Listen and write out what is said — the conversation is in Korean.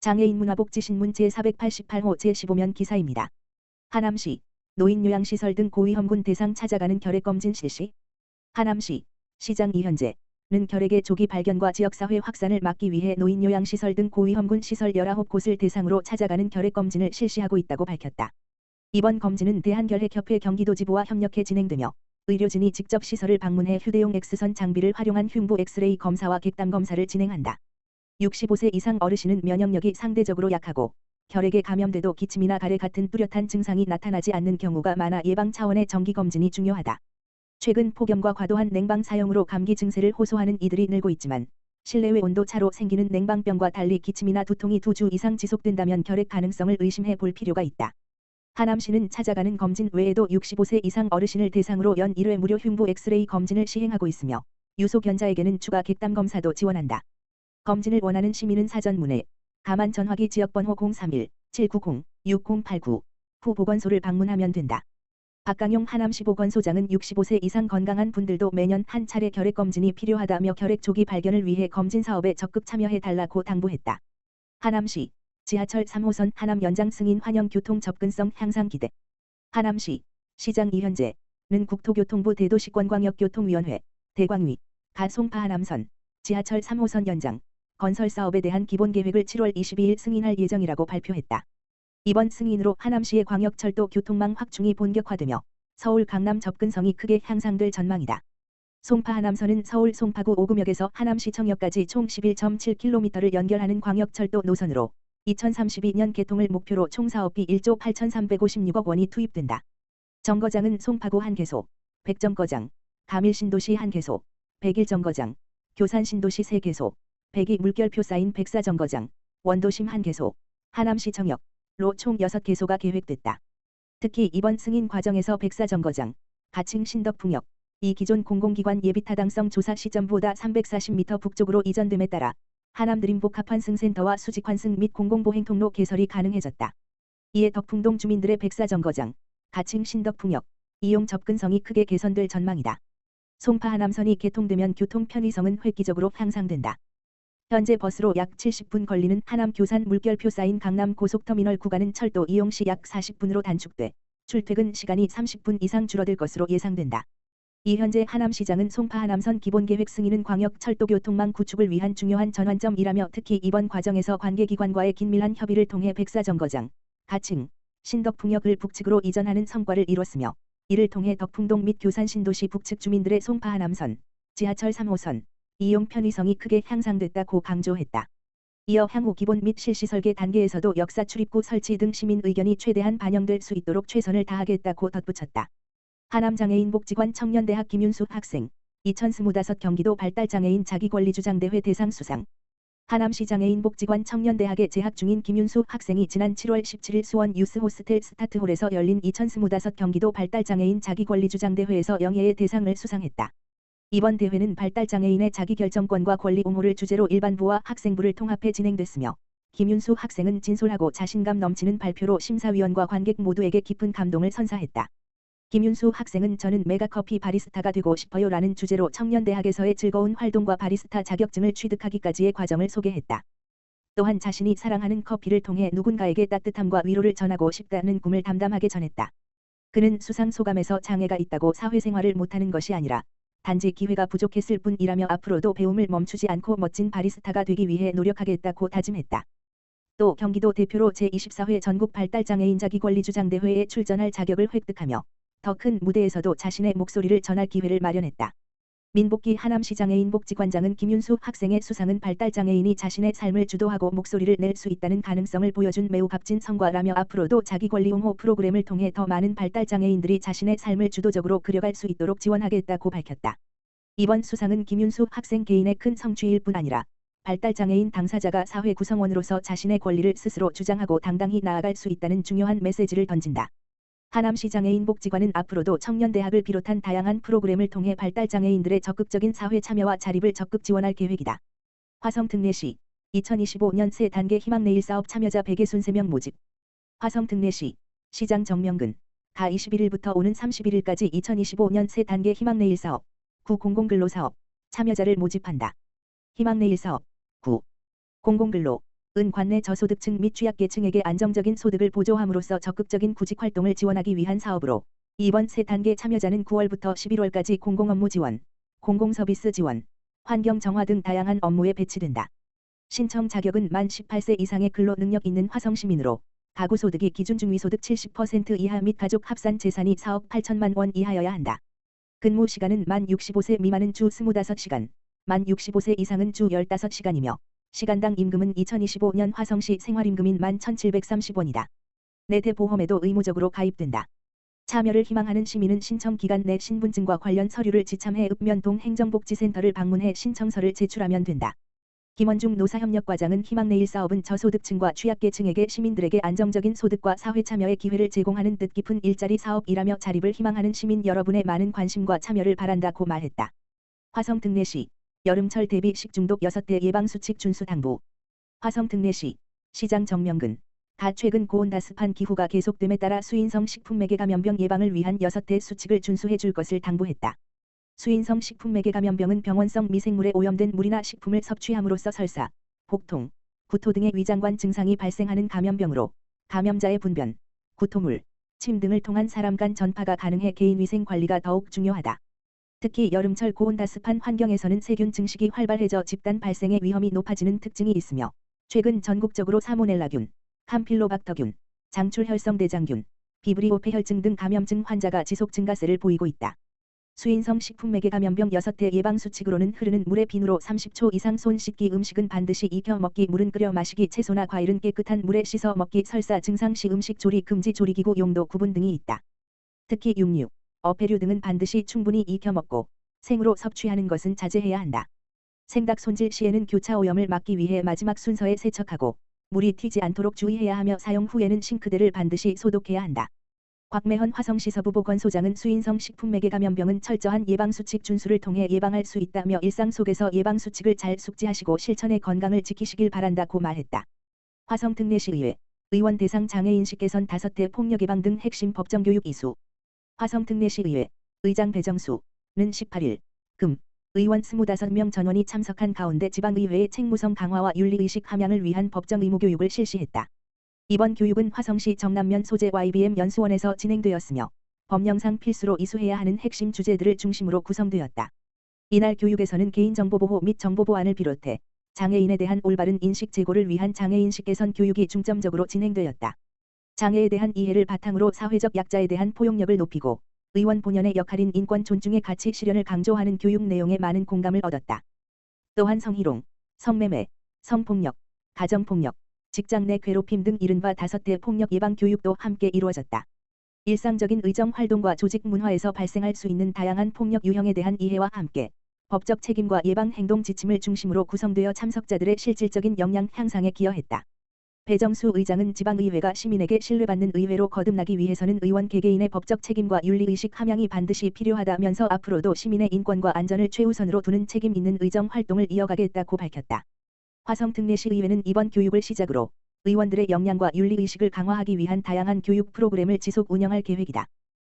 장애인 문화복지신문 제488호 제15면 기사입니다. 하남시 노인요양시설 등 고위험군 대상 찾아가는 결핵검진 실시. 하남시 시장 이현재는 결핵의 조기 발견과 지역사회 확산을 막기 위해 노인요양시설 등 고위험군 시설 19곳을 대상으로 찾아가는 결핵검진을 실시하고 있다고 밝혔다. 이번 검진은 대한결핵협회 경기도지부와 협력해 진행되며 의료진이 직접 시설을 방문해 휴대용 X선 장비를 활용한 흉부 엑스레이 검사와 객담 검사를 진행한다. 65세 이상 어르신은 면역력이 상대적으로 약하고 결핵에 감염돼도 기침이나 가래 같은 뚜렷한 증상이 나타나지 않는 경우가 많아 예방 차원의 정기검진이 중요하다. 최근 폭염과 과도한 냉방 사용으로 감기 증세를 호소하는 이들이 늘고 있지만 실내외 온도 차로 생기는 냉방병과 달리 기침이나 두통이 2주 이상 지속된다면 결핵 가능성을 의심해 볼 필요가 있다. 하남시는 찾아가는 검진 외에도 65세 이상 어르신을 대상으로 연 1회 무료 흉부 엑스레이 검진을 시행하고 있으며 유소견자에게는 추가 객담 검사도 지원한다. 검진을 원하는 시민은 사전 문의, 가만 전화기 지역번호 031-790-6089 후 보건소를 방문하면 된다. 박강용 하남시 보건소장은 65세 이상 건강한 분들도 매년 한 차례 결핵검진이 필요하다며 결핵 조기 발견을 위해 검진 사업에 적극 참여해달라고 당부했다. 하남시 지하철 3호선 하남 연장 승인 환영 교통 접근성 향상 기대. 하남시 시장 이현재는 국토교통부 대도시권광역교통위원회 대광위 가 송파 하남선 지하철 3호선 연장 건설 사업에 대한 기본 계획을 7월 22일 승인할 예정이라고 발표했다. 이번 승인으로 하남시의 광역철도 교통망 확충이 본격화되며 서울 강남 접근성이 크게 향상될 전망이다. 송파 하남선은 서울 송파구 5구역에서 하남시청역까지 총 11.7km를 연결하는 광역철도 노선으로 2032년 개통을 목표로 총 사업비 1조 8,356억 원이 투입된다. 정거장은 송파구 1개소, 백정거장, 가밀신도시 1개소, 백일정거장, 교산신도시 3개소, 백이 물결표 쌓인 백사정거장, 원도심 1개소, 하남시청역로 총 6개소가 계획됐다. 특히 이번 승인 과정에서 백사정거장, 가칭 신덕풍역, 이 기존 공공기관 예비타당성 조사 시점보다 340m 북쪽으로 이전됨에 따라 하남드림복합환승센터와 수직환승 및 공공보행통로 개설이 가능해졌다. 이에 덕풍동 주민들의 백사정거장, 가칭 신덕풍역, 이용 접근성이 크게 개선될 전망이다. 송파 하남선이 개통되면 교통 편의성은 획기적으로 향상된다. 현재 버스로 약 70분 걸리는 하남 교산 물결표 쌓인 강남 고속터미널 구간은 철도 이용 시 약 40분으로 단축돼 출퇴근 시간이 30분 이상 줄어들 것으로 예상된다. 이현재 하남시장은 송파 하남선 기본계획 승인은 광역철도교통망 구축을 위한 중요한 전환점이라며 특히 이번 과정에서 관계기관과의 긴밀한 협의를 통해 백사정거장, 가칭, 신덕풍역을 북측으로 이전하는 성과를 이뤘으며 이를 통해 덕풍동 및 교산신도시 북측 주민들의 송파 하남선, 지하철 3호선, 이용 편의성이 크게 향상됐다고 강조했다. 이어 향후 기본 및 실시 설계 단계에서도 역사 출입구 설치 등 시민 의견이 최대한 반영될 수 있도록 최선을 다하겠다고 덧붙였다. 하남장애인복지관 청년대학 김윤수 학생 2025 경기도 발달장애인 자기권리주장대회 대상 수상. 하남시 장애인복지관 청년대학에 재학 중인 김윤수 학생이 지난 7월 17일 수원 유스호스텔 스타트홀에서 열린 2025 경기도 발달장애인 자기권리주장대회에서 영예의 대상을 수상했다. 이번 대회는 발달장애인의 자기결정권과 권리 옹호를 주제로 일반부와 학생부를 통합해 진행됐으며 김윤수 학생은 진솔하고 자신감 넘치는 발표로 심사위원과 관객 모두에게 깊은 감동을 선사했다. 김윤수 학생은 저는 메가커피 바리스타가 되고 싶어요 라는 주제로 청년대학에서의 즐거운 활동과 바리스타 자격증을 취득하기까지의 과정을 소개했다. 또한 자신이 사랑하는 커피를 통해 누군가에게 따뜻함과 위로를 전하고 싶다는 꿈을 담담하게 전했다. 그는 수상 소감에서 장애가 있다고 사회생활을 못하는 것이 아니라 단지 기회가 부족했을 뿐이라며 앞으로도 배움을 멈추지 않고 멋진 바리스타가 되기 위해 노력하겠다고 다짐했다. 또 경기도 대표로 제24회 전국 발달장애인 자기권리주장대회에 출전할 자격을 획득하며 더 큰 무대에서도 자신의 목소리를 전할 기회를 마련했다. 민복기 하남시 장애인복지관장은 김윤수 학생의 수상은 발달장애인이 자신의 삶을 주도하고 목소리를 낼 수 있다는 가능성을 보여준 매우 값진 성과라며 앞으로도 자기권리 옹호 프로그램을 통해 더 많은 발달장애인들이 자신의 삶을 주도적으로 그려갈 수 있도록 지원하겠다고 밝혔다. 이번 수상은 김윤수 학생 개인의 큰 성취일 뿐 아니라 발달장애인 당사자가 사회 구성원으로서 자신의 권리를 스스로 주장하고 당당히 나아갈 수 있다는 중요한 메시지를 던진다. 하남시 장애인복지관은 앞으로도 청년대학을 비롯한 다양한 프로그램을 통해 발달장애인들의 적극적인 사회 참여와 자립을 적극 지원할 계획이다. 화성특례시 2025년 세 단계 희망내일 사업 참여자 163명 모집. 화성특례시 시장 정명근 가 21일부터 오는 31일까지 2025년 세 단계 희망내일 사업 9 공공근로 사업 참여자를 모집한다. 희망내일 사업 9 공공근로 은 관내 저소득층 및 취약계층에게 안정적인 소득을 보조함으로써 적극적인 구직활동을 지원하기 위한 사업으로 이번 세 단계 참여자는 9월부터 11월까지 공공업무 지원, 공공서비스 지원, 환경 정화 등 다양한 업무에 배치된다. 신청 자격은 만 18세 이상의 근로 능력 있는 화성시민으로 가구 소득이 기준 중위소득 70% 이하 및 가족 합산 재산이 4억 8천만 원 이하여야 한다. 근무 시간은 만 65세 미만은 주 25시간, 만 65세 이상은 주 15시간이며 시간당 임금은 2025년 화성시 생활임금인 11,730원이다. 내대보험에도 의무적으로 가입된다. 참여를 희망하는 시민은 신청 기간 내 신분증과 관련 서류를 지참해 읍면동 행정복지센터를 방문해 신청서를 제출하면 된다. 김원중 노사협력과장은 희망내일 사업은 저소득층과 취약계층에게 시민들에게 안정적인 소득과 사회참여의 기회를 제공하는 뜻깊은 일자리 사업이라며 자립을 희망하는 시민 여러분의 많은 관심과 참여를 바란다고 말했다. 화성 특례시 여름철 대비 식중독 6대 예방수칙 준수 당부. 화성 특례시 시장 정명근 가 최근 고온다습한 기후가 계속됨에 따라 수인성 식품매개 감염병 예방을 위한 6대 수칙을 준수해 줄 것을 당부했다. 수인성 식품매개 감염병은 병원성 미생물에 오염된 물이나 식품을 섭취함으로써 설사, 복통, 구토 등의 위장관 증상이 발생하는 감염병으로 감염자의 분변, 구토물, 침 등을 통한 사람 간 전파가 가능해 개인위생 관리가 더욱 중요하다. 특히 여름철 고온다습한 환경에서는 세균 증식이 활발해져 집단 발생의 위험이 높아지는 특징이 있으며 최근 전국적으로 사모넬라균, 캄필로박터균, 장출혈성대장균, 비브리오 폐혈증 등 감염증 환자가 지속 증가세를 보이고 있다. 수인성 식품매개 감염병 6대 예방수칙으로는 흐르는 물에 비누로 30초 이상 손 씻기, 음식은 반드시 익혀 먹기, 물은 끓여 마시기, 채소나 과일은 깨끗한 물에 씻어 먹기, 설사 증상 시 음식 조리 금지, 조리기구 용도 구분 등이 있다. 특히 육류, 어패류 등은 반드시 충분히 익혀 먹고 생으로 섭취하는 것은 자제해야 한다. 생닭 손질 시에는 교차 오염을 막기 위해 마지막 순서에 세척하고 물이 튀지 않도록 주의해야 하며 사용 후에는 싱크대를 반드시 소독해야 한다. 곽매헌 화성시 서부보건소장은 수인성 식품매개 감염병은 철저한 예방수칙 준수를 통해 예방할 수 있다며 일상 속에서 예방수칙을 잘 숙지하시고 실천해 건강을 지키시길 바란다고 말했다. 화성특례시의회 의원 대상 장애인식 개선 5대 폭력 예방 등 핵심 법정교육 이수. 화성특례시의회 의장 배정수는 18일 금 의원 25명 전원이 참석한 가운데 지방의회의 책무성 강화와 윤리의식 함양을 위한 법정 의무교육을 실시했다. 이번 교육은 화성시 정남면 소재 YBM 연수원에서 진행되었으며 법령상 필수로 이수해야 하는 핵심 주제들을 중심으로 구성되었다. 이날 교육에서는 개인정보보호 및 정보보안을 비롯해 장애인에 대한 올바른 인식 제고를 위한 장애인식 개선 교육이 중점적으로 진행되었다. 장애에 대한 이해를 바탕으로 사회적 약자에 대한 포용력을 높이고 의원 본연의 역할인 인권 존중의 가치 실현을 강조하는 교육 내용에 많은 공감을 얻었다. 또한 성희롱, 성매매, 성폭력, 가정폭력, 직장 내 괴롭힘 등 이른바 5대 폭력 예방 교육도 함께 이루어졌다. 일상적인 의정 활동과 조직 문화에서 발생할 수 있는 다양한 폭력 유형에 대한 이해와 함께 법적 책임과 예방 행동 지침을 중심으로 구성되어 참석자들의 실질적인 역량 향상에 기여했다. 배정수 의장은 지방의회가 시민에게 신뢰받는 의회로 거듭나기 위해서는 의원 개개인의 법적 책임과 윤리의식 함양이 반드시 필요하다면서 앞으로도 시민의 인권과 안전을 최우선으로 두는 책임 있는 의정 활동을 이어가겠다고 밝혔다. 화성특례시의회는 이번 교육을 시작으로 의원들의 역량과 윤리의식을 강화하기 위한 다양한 교육 프로그램을 지속 운영할 계획이다.